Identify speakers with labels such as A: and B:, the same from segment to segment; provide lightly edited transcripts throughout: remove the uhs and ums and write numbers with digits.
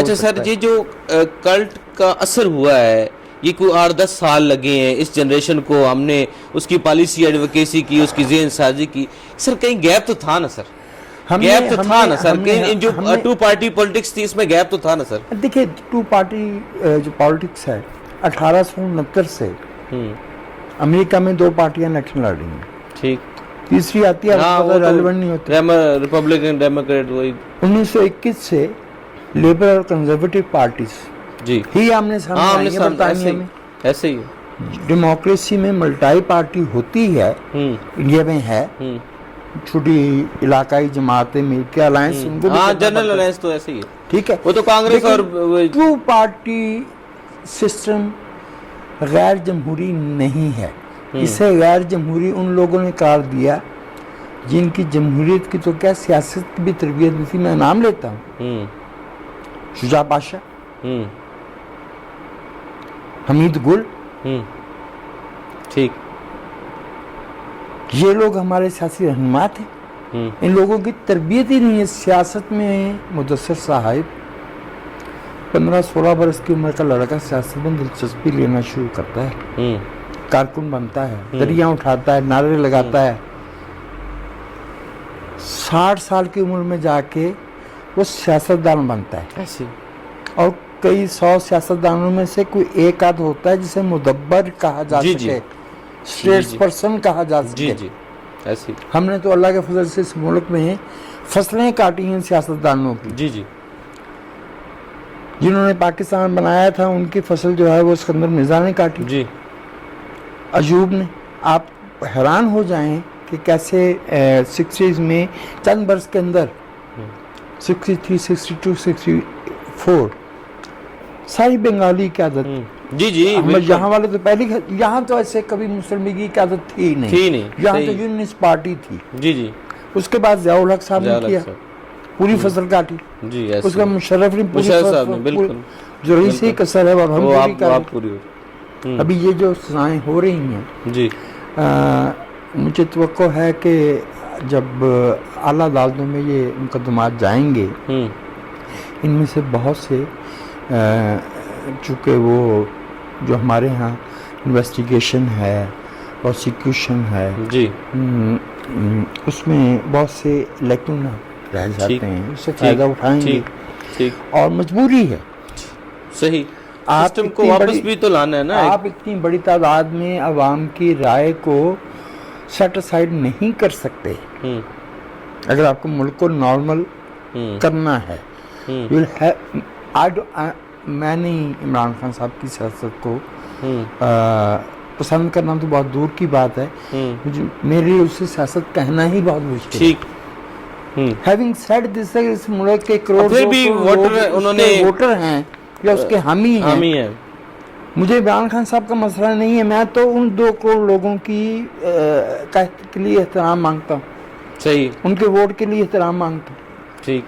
A: اچھا سر، یہ جو کلٹ کا اثر ہوا ہے، یہ کوئی 8-10 سال لگے ہیں اس جنریشن کو، ہم نے اس کی پالیسی ایڈوکیسی کی، اس کی ذہن سازی کی، سر کہیں گیپ تو تھا نا سر؟ گیپ تو تھا نا سر؟ کہیں جو 2 پارٹی پولیٹکس تھی اس میں گیپ تو تھا نا سر؟
B: دیکھیں 2 پارٹی جو پالیٹکس ہے 1869 سے امریکہ میں 2 پارٹیاں الیکشن لڑ رہی ہیں،
A: ٹھیک،
B: تیسری آتی ہے ریلیونٹ نہیں ہوتی،
A: ریپبلکن ڈیموکریٹ، وہی
B: 1921 سے لیبر اور کنزرویٹو پارٹیز
A: جی
B: ہی آمنے سامنے آئی ہیں برطانیہ میں۔
A: ایسے ہی ہے،
B: ڈیموکریسی میں ملٹائی پارٹی ہوتی ہے، انڈیا میں ہے، چھوٹی علاقائی جماعتیں مل کے الائنس، ان کو بھی
A: جنرل الائنس تو ایسے ہی ہے،
B: ٹھیک ہے،
A: وہ تو کانگریس اور
B: 2 پارٹی سسٹم غیر جمہوری نہیں ہے۔ اسے غیر جمہوری ان لوگوں نے قرار دیا جن کی جمہوریت کی تو کیا سیاست کی بھی تربیت نہیں تھی۔ میں نام لیتا ہوں، شجاع پاشا، حمید گل،
A: ٹھیک،
B: یہ لوگ ہمارے سیاسی رہنما تھے۔ ان لوگوں کی تربیت ہی نہیں ہے سیاست میں۔ مدثر صاحب 15-16 برس کی عمر کا لڑکا سیاست میں دلچسپی لینا شروع کرتا ہے، کارکن بنتا ہے، دریاں اٹھاتا ہے، نعرے لگاتا ہے، 60 سال کی عمر میں جا کے وہ سیاستدان بنتا ہے، اور کئی 100 سیاستدانوں میں سے کوئی ایک آدھ ہوتا ہے جسے مدبر کہا جا سکے، اسٹیٹس پرسن کہا جا سکے۔
A: ایسی
B: ہم نے تو اللہ کے فضل سے اس ملک میں فصلیں کاٹی ہیں سیاستدانوں کی،
A: جی
B: جنہوں نے پاکستان بنایا تھا ان کی فصل جو ہے وہ اسکندر مرزا نے کاٹی،
A: جی،
B: ایوب نے۔ آپ حیران ہو جائیں کہ کیسے 60s میں چند برس کے اندر 63, 62, 64 ساری بنگالی قیادت،
A: جی
B: یہاں والے تو پہلی، یہاں تو ایسے کبھی مسلم لیگی قیادت تھی نہیں، یہاں تو یونینسٹ پارٹی تھی۔
A: جی
B: اس کے بعد ضیاء الحق صاحب نے کیا، پوری فصل کاٹی، اس کا مشرف نے پوری فصل، جو رئیسی کسر ہے اور ہم پوری کاٹی۔ ابھی یہ جو سزائیں ہو رہی ہیں
A: جی،
B: مجھے توقع ہے کہ جب اعلیٰ عدالتوں میں یہ مقدمات جائیں گے، ان میں سے بہت سے چونکہ وہ جو ہمارے ہاں انویسٹیگیشن ہے، پروسیکیوشن ہے،
A: جی،
B: اس میں بہت سے لیکن رہ جاتے ہیں، اس سے فائدہ اٹھائیں گے، اور مجبوری ہے،
A: صحیح، سسٹم کو واپس بھی تو لانا ہے نا۔
B: آپ اتنی بڑی تعداد میں عوام کی رائے کو سیٹ اسائیڈ نہیں کر سکتے۔ اگر آپ کو ملک کو نارمل کرنا ہے، میں نہیں عمران خان صاحب کی سیاست کو پسند کرنا تو بہت دور کی بات ہے، میرے لیے اس سے سیاست کہنا ہی بہت مشکل ہے۔ ہیونگ سیڈ دس، اس ملک کے کروڑ ووٹر ہیں یا اس کے حامی ہیں، مجھے عمران خان صاحب کا مسئلہ نہیں ہے، میں تو ان 2 کروڑ لوگوں کی کے لیے احترام مانگتا ہوں،
A: صحیح،
B: ان کے ووٹ کے لیے احترام مانگتا ہوں،
A: ٹھیک،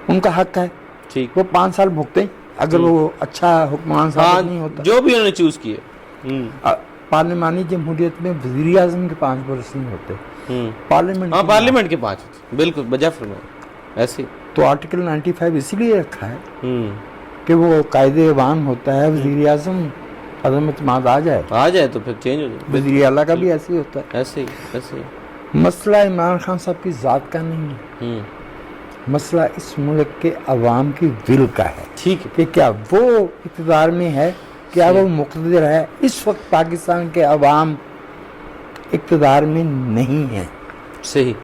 B: ان کا حق ہے، وہ 5 سال بھگتے اگر وہ اچھا حکمران ثابت نہیں ہوتا۔
A: جو بھی انہوں نے چوز کیا،
B: پارلیمانی جمہوریت میں وزیر اعظم کے 5 برس نہیں ہوتے،
A: پارلیمنٹ کے 5، بالکل بجا فرمایا، ایسے
B: تو آرٹیکل 95 اسی لیے رکھا ہے کہ وہ قائد ایوان ہوتا ہے، وزیر اعظم عدم اعتماد آ جائے
A: تو پھر چینج ہو جائے،
B: وزیر اعلیٰ کا بھی ایسے ہی ہوتا ہے۔
A: ایسے ہی
B: مسئلہ عمران خان صاحب کی ذات کا نہیں ہے، مسئلہ اس ملک کے عوام کی ول کا ہے، ٹھیک ہے، کہ کیا وہ اقتدار میں ہے، کیا وہ مقتدر ہے۔ اس وقت پاکستان کے عوام اقتدار میں نہیں ہیں،
A: صحیح۔